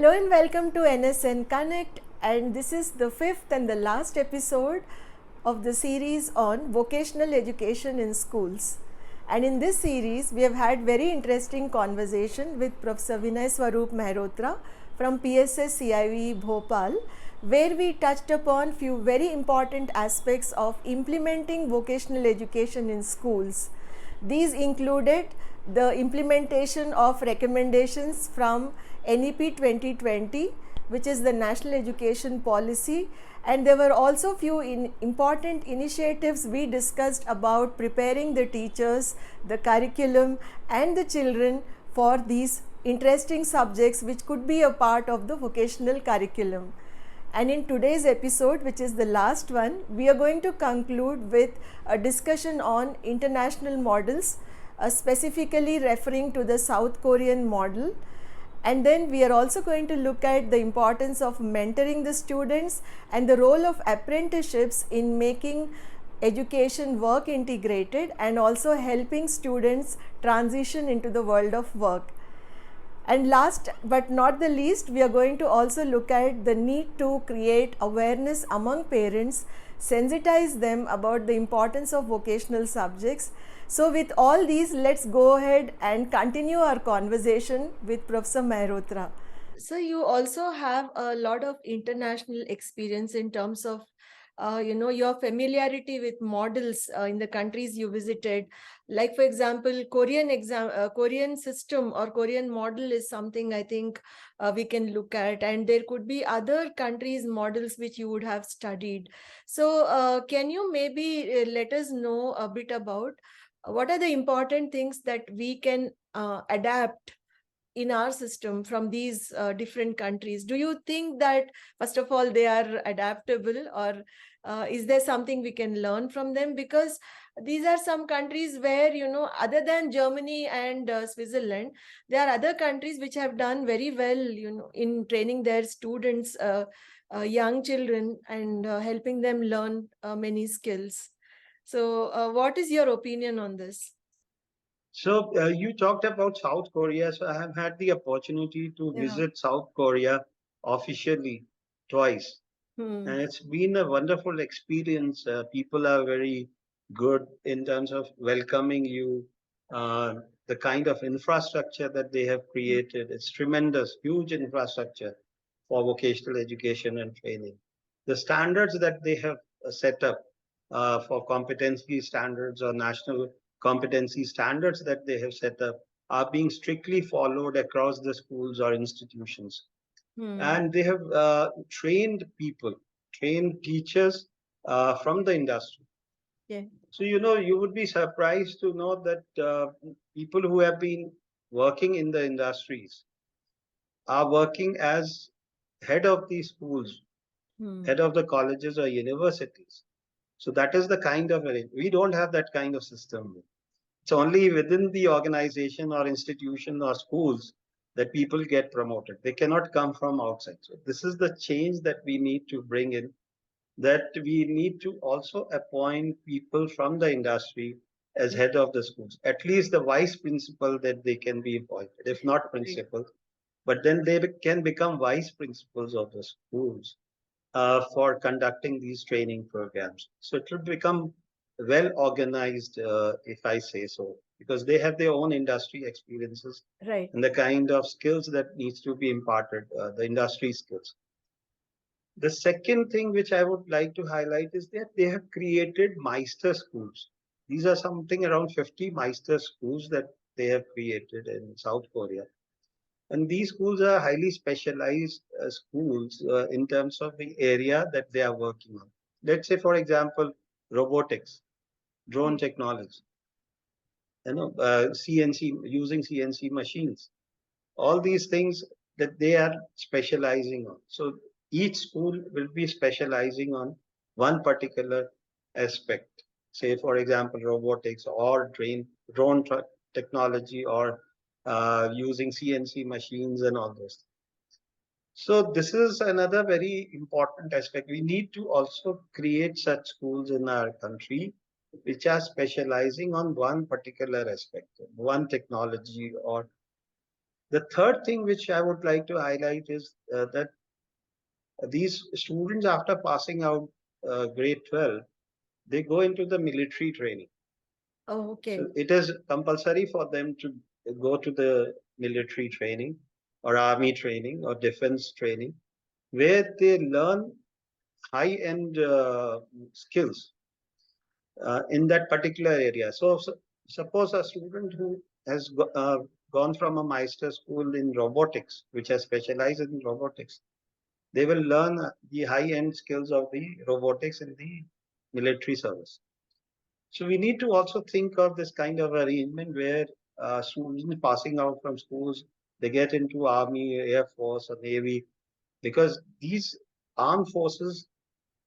Hello and welcome to NSN Connect, and this is the fifth and the last episode of the series on vocational education in schools. And in this series, we have had very interesting conversation with Professor Vinay Swarup Mehrotra from PSSCIVE Bhopal, where we touched upon few very important aspects of implementing vocational education in schools. These included the implementation of recommendations from NEP 2020, which is the National Education Policy, and there were also few important initiatives we discussed about preparing the teachers, the curriculum and the children for these interesting subjects which could be a part of the vocational curriculum. And in today's episode, which is the last one, we are going to conclude with a discussion on international models, specifically referring to the South Korean model. And then we are also going to look at the importance of mentoring the students and the role of apprenticeships in making education work integrated and also helping students transition into the world of work. And last but not the least, we are going to also look at the need to create awareness among parents, sensitize them about the importance of vocational subjects. So with all these, let's go ahead and continue our conversation with Professor Mehrotra. So you also have a lot of international experience in terms of your familiarity with models in the countries you visited. Like for example, Korean system or Korean model is something I think we can look at, and there could be other countries models which you would have studied. So can you maybe let us know a bit about what are the important things that we can adapt in our system from these different countries? Do you think that first of all they are adaptable, or is there something we can learn from them? Because these are some countries where, other than Germany and Switzerland, there are other countries which have done very well, in training their students, young children, and helping them learn many skills. So what is your opinion on this? So you talked about South Korea. So I have had the opportunity to Yeah. visit South Korea officially twice, Hmm. and it's been a wonderful experience. People are very good in terms of welcoming you. Uh, the kind of infrastructure that they have created, it's tremendous, huge infrastructure for vocational education and training. The standards that they have set up for competency standards or national competency standards that they have set up are being strictly followed across the schools or institutions. Hmm. And they have trained people, trained teachers from the industry. Yeah. So, you would be surprised to know that people who have been working in the industries are working as head of the schools, Hmm. head of the colleges or universities. So that is the kind of we don't have that kind of system. It's only within the organization or institution or schools that people get promoted. They cannot come from outside. So this is the change that we need to bring in, that we need to also appoint people from the industry as Yeah. head of the schools, at least the vice principal that they can be appointed, if not Right. principal, but then they can become vice principals of the schools for conducting these training programs. So it will become well organized, if I say so, because they have their own industry experiences Right. and the kind of skills that needs to be imparted, the industry skills. The second thing which I would like to highlight is that they have created Meister schools. These are something around 50 Meister schools that they have created in South Korea. And these schools are highly specialized schools in terms of the area that they are working on. Let's say, for example, robotics, drone technology, CNC, using CNC machines, all these things that they are specializing on. So each school will be specializing on one particular aspect. Say, for example, robotics or drone technology or using CNC machines and all those. So this is another very important aspect. We need to also create such schools in our country which are specializing on one particular aspect, one technology or The third thing which I would like to highlight is that these students, after passing out grade 12, they go into the military training. Oh, So okay. it is compulsory for them to go to the military training or army training or defense training, where they learn high-end skills in that particular area. So suppose a student who has gone from a Meister school in robotics, which has specialized in robotics, they will learn the high-end skills of the robotics in the military service. So we need to also think of this kind of arrangement where students passing out from schools, they get into army, air force, or navy, because these armed forces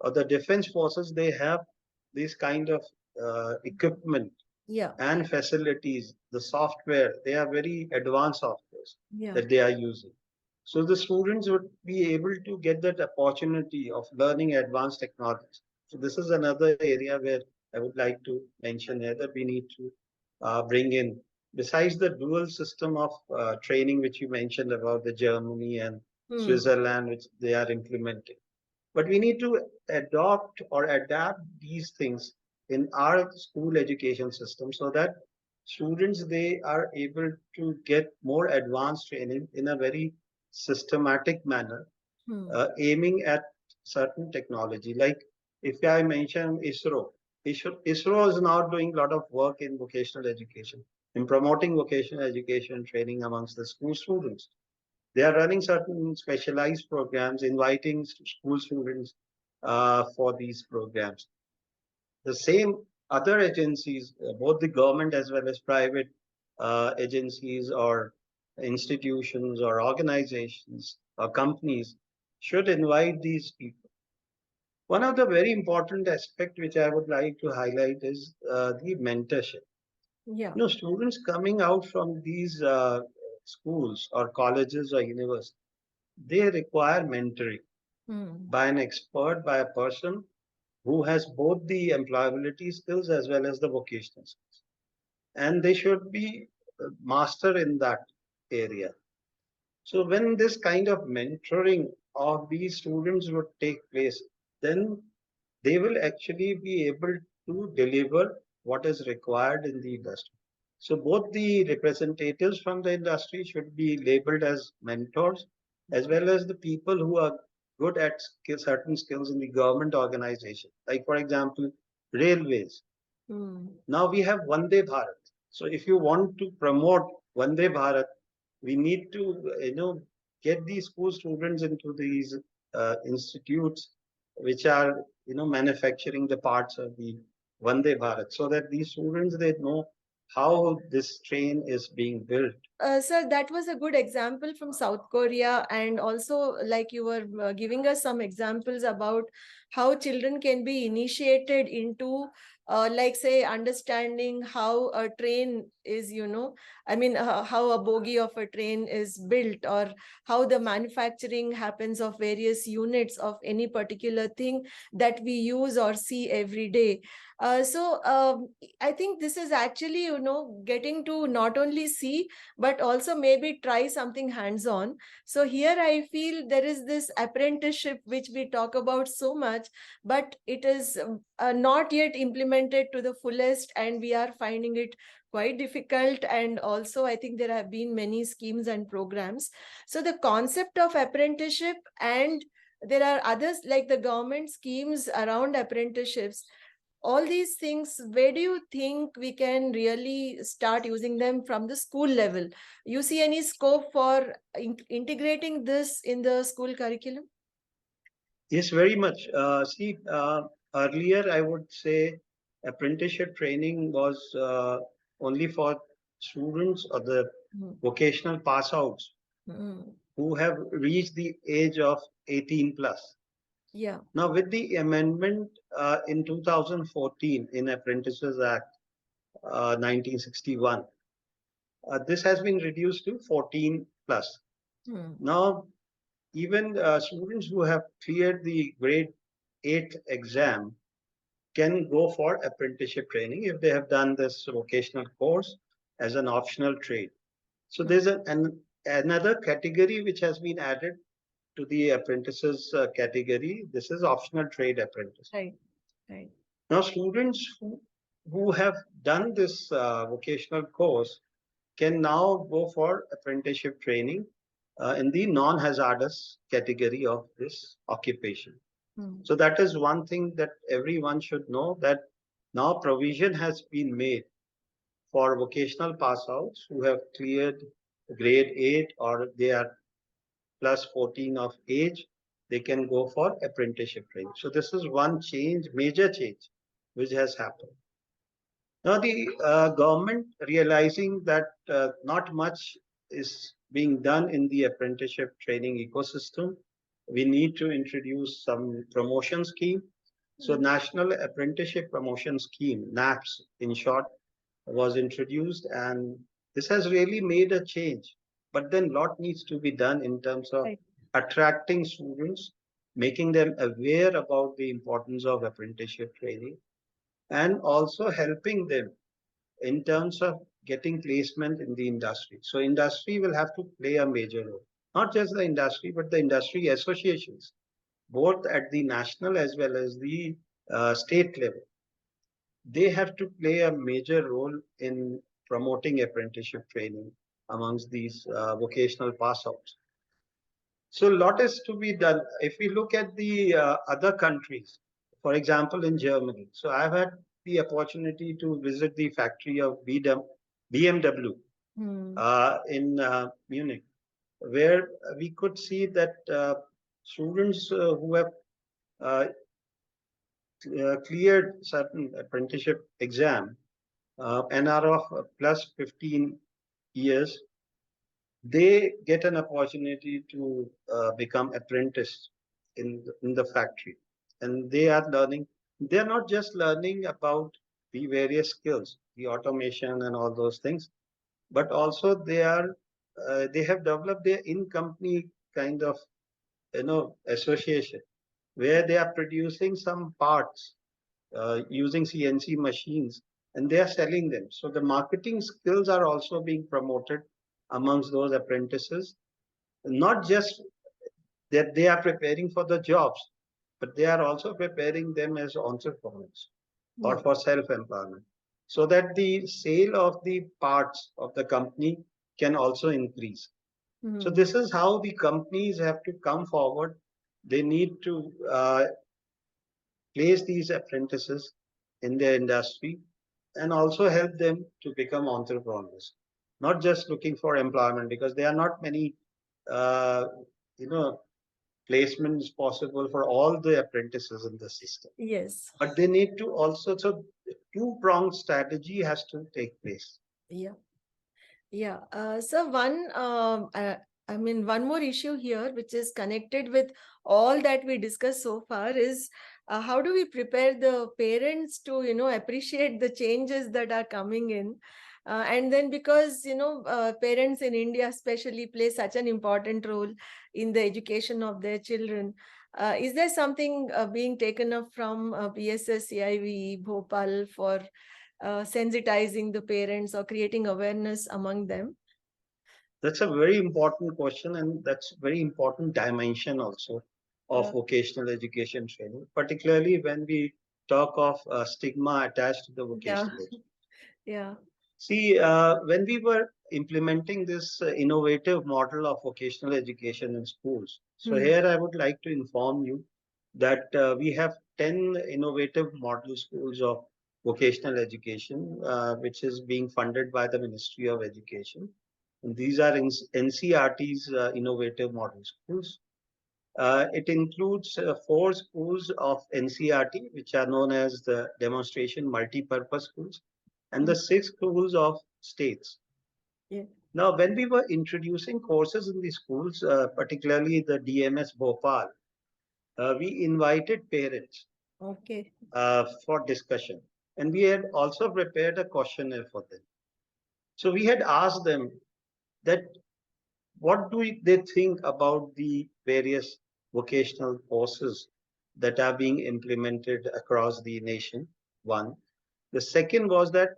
or the defense forces, they have this kind of equipment Yeah. and facilities, the software, they are very advanced softwares Yeah. that they are using. So the students would be able to get that opportunity of learning advanced technology. So this is another area where I would like to mention here that we need to bring in, besides the dual system of training, which you mentioned about the Germany and Hmm. Switzerland, which they are implementing. But we need to adopt or adapt these things in our school education system so that students they are able to get more advanced training in a very systematic manner, Hmm. aiming at certain technology. Like if I mention ISRO is now doing a lot of work in vocational education, in promoting vocational education training amongst the school students. They are running certain specialized programs, inviting school students for these programs. The same other agencies, both the government as well as private agencies or institutions or organizations or companies, should invite these people. One of the very important aspect which I would like to highlight is the mentorship. Yeah. Students coming out from these schools or colleges or universities, they require mentoring Hmm. by an expert, by a person who has both the employability skills as well as the vocational skills. And they should be master in that area. So when this kind of mentoring of these students would take place, then they will actually be able to deliver what is required in the industry. So both the representatives from the industry should be labeled as mentors, as well as the people who are good at certain skills in the government organization. Like for example, railways. Hmm. Now we have Vande Bharat. So if you want to promote Vande Bharat, we need to get these school students into these institutes which are manufacturing the parts of the Vande Bharat, so that these students they know how this train is being built. Sir, that was a good example from South Korea, and also, like you were giving us some examples about how children can be initiated into, like, say, understanding how a train is, I mean, how a bogie of a train is built, or how the manufacturing happens of various units of any particular thing that we use or see every day. So I think this is actually, getting to not only see but also maybe try something hands on. So here I feel there is this apprenticeship which we talk about so much, but it is not yet implemented to the fullest, and we are finding it quite difficult. And also I think there have been many schemes and programs. So the concept of apprenticeship, and there are others like the government schemes around apprenticeships, all these things, where do you think we can really start using them from the school level? You see any scope for integrating this in the school curriculum? Yes, very much. See, earlier I would say apprenticeship training was only for students or the Mm. vocational pass outs Mm. who have reached the age of 18 plus. Yeah. Now, with the amendment in 2014 in Apprentices Act 1961, this has been reduced to 14 plus. Mm. Now, even students who have cleared the grade 8 exam can go for apprenticeship training if they have done this vocational course as an optional trade. So there's an Another category which has been added to the apprentices category, this is optional trade apprentice. Right. Right. Now, students who have done this vocational course can now go for apprenticeship training in the non-hazardous category of this occupation. Hmm. So that is one thing that everyone should know, that now provision has been made for vocational pass outs who have cleared grade 8 or they are plus 14 of age, they can go for apprenticeship training. So this is one change, major change, which has happened. Now the government realizing that not much is being done in the apprenticeship training ecosystem, we need to introduce some promotion scheme. So National Apprenticeship Promotion Scheme, NAPS in short, was introduced, and this has really made a change. But then lot needs to be done in terms of Right. attracting students, making them aware about the importance of apprenticeship training, and also helping them in terms of getting placement in the industry. So industry will have to play a major role. Not just the industry, but the industry associations, both at the national as well as the state level. They have to play a major role in promoting apprenticeship training amongst these vocational pass outs. So a lot is to be done. If we look at the other countries, for example, in Germany, so I've had the opportunity to visit the factory of BMW Hmm. in Munich, where we could see that students who have uh, cleared certain apprenticeship exam and are of plus 15 years, they get an opportunity to become apprentice in the factory. And they are learning, they're not just learning about the various skills, the automation and all those things, but also they have developed their in-company kind of association where they are producing some parts using CNC machines and they are selling them. So the marketing skills are also being promoted amongst those apprentices, not just that they are preparing for the jobs, but they are also preparing them as entrepreneurs or Yeah. for self-employment so that the sale of the parts of the company can also increase. So Hmm. this is how the companies have to come forward. They need to place these apprentices in their industry and also help them to become entrepreneurs, not just looking for employment because there are not many, uh, you know, placements possible for all the apprentices in the system. Yes. But they need to also, so two-pronged strategy has to take place. Yeah. Yeah. So I mean, one more issue here, which is connected with all that we discussed so far, is how do we prepare the parents to, appreciate the changes that are coming in? And then because, parents in India especially play such an important role in the education of their children. Is there something being taken up from PSSCIVE, Bhopal for sensitizing the parents or creating awareness among them? That's a very important question, and that's very important dimension also of Uh, vocational education training, particularly when we talk of stigma attached to the yeah, vocational education. yeah. See, when we were implementing this innovative model of vocational education in schools, so Hmm. here I would like to inform you that we have 10 innovative model schools of vocational education, which is being funded by the Ministry of Education. And these are in NCERT's innovative model schools. It includes four schools of NCERT, which are known as the demonstration multi-purpose schools, and Hmm. the six schools of states. Yeah. Now, when we were introducing courses in the schools, particularly the DMS Bhopal, we invited parents Okay. for discussion, and we had also prepared a questionnaire for them. So we had asked them that what do they think about the various vocational courses that are being implemented across the nation? One. The second was that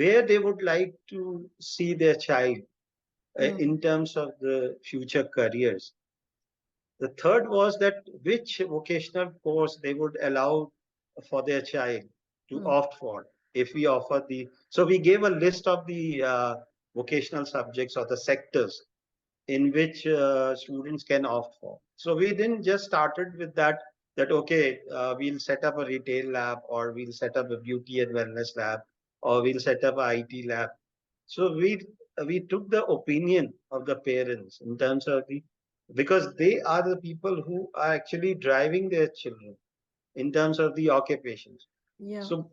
where they would like to see their child in terms of the future careers. The third was that which vocational course they would allow for their child to opt for. If we offer so we gave a list of the vocational subjects or the sectors in which students can opt for. So we didn't just started with that okay, we'll set up a retail lab, or we'll set up a beauty and wellness lab, or we'll set up a IT lab. So we took the opinion of the parents in terms of because they are the people who are actually driving their children in terms of the occupations. Yeah. So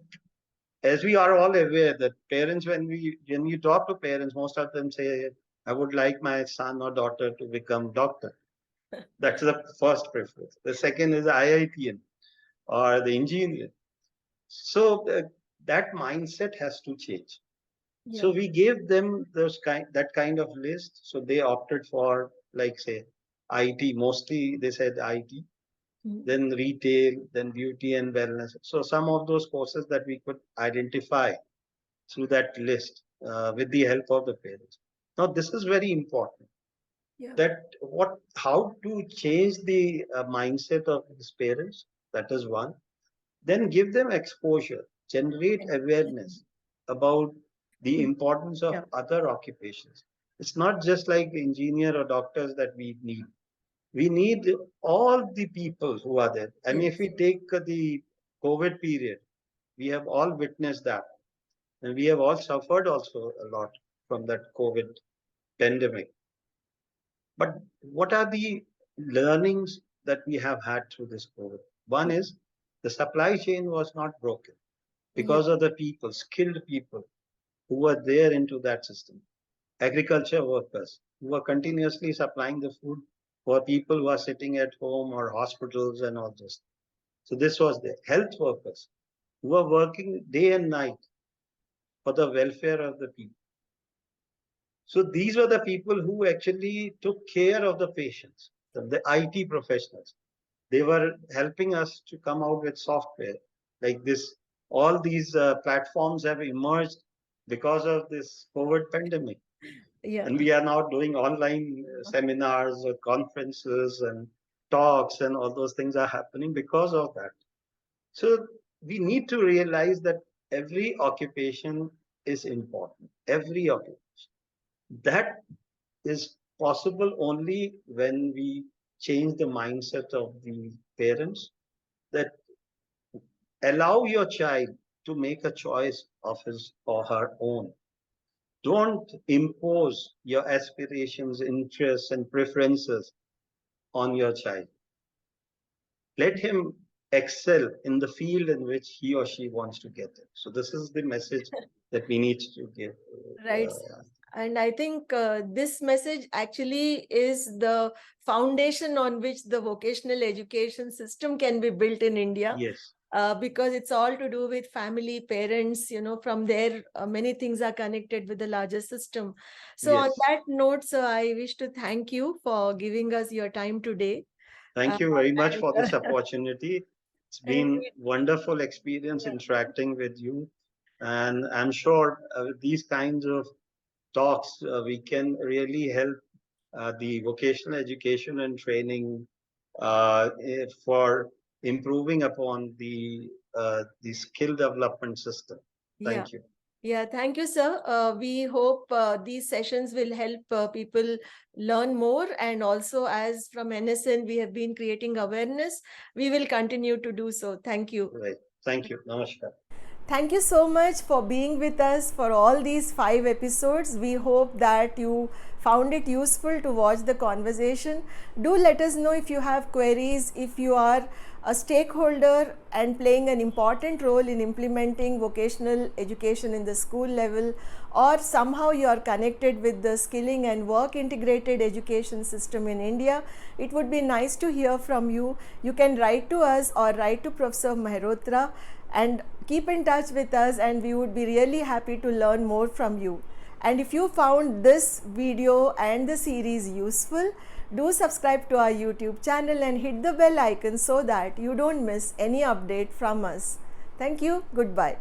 as we are all aware that parents, when you talk to parents, most of them say, I would like my son or daughter to become doctor. That's the first preference. The second is IITian or the engineer. So that mindset has to change. Yeah. So we gave them that kind of list. So they opted for, like, say, IT. Mostly they said IT, then retail, then beauty and wellness. So some of those courses that we could identify through that list with the help of the parents. Now, this is very important. Yeah. That how to change the mindset of these parents. That is one. Then give them exposure, generate awareness about the importance of other occupations. It's not just like engineer or doctors that we need. We need all the people who are there. And if we take the COVID period, we have all witnessed that. And we have all suffered also a lot from that COVID pandemic. But what are the learnings that we have had through this COVID? One is the supply chain was not broken because of the people, skilled people who were there into that system. Agriculture workers who were continuously supplying the food for people who are sitting at home or hospitals and all this. So this was there. Health workers who are working day and night for the welfare of the people. So these were the people who actually took care of the patients, the IT professionals. They were helping us to come out with software like this. All these platforms have emerged because of this COVID pandemic. Yeah. And we are now doing online seminars or conferences and talks, and all those things are happening because of that. So we need to realize that every occupation is important. Every occupation. That is possible only when we change the mindset of the parents, that allow your child to make a choice of his or her own. Don't impose your aspirations, interests, and preferences on your child. Let him excel in the field in which he or she wants to get it. So this is the message that we need to give. Right. And I think this message actually is the foundation on which the vocational education system can be built in India. Yes. Because it's all to do with family, parents, from there, many things are connected with the larger system. So on that note, sir, I wish to thank you for giving us your time today. Thank you very much for this opportunity. It's been wonderful experience interacting with you. And I'm sure these kinds of talks, we can really help the vocational education and training for improving upon the skill development system. Thank you. Yeah, thank you, sir. We hope these sessions will help people learn more. And also, as from NSN, we have been creating awareness. We will continue to do so. Thank you. Right. Thank you. Namaskar. Thank you so much for being with us for all these 5 episodes. We hope that you found it useful to watch the conversation. Do let us know if you have queries, if you are a stakeholder and playing an important role in implementing vocational education in the school level, or somehow you are connected with the skilling and work integrated education system in India. It would be nice to hear from you. You can write to us or write to Professor Mehrotra, and keep in touch with us, and we would be really happy to learn more from you. And if you found this video and the series useful, do subscribe to our YouTube channel and hit the bell icon so that you don't miss any update from us. Thank you. Goodbye.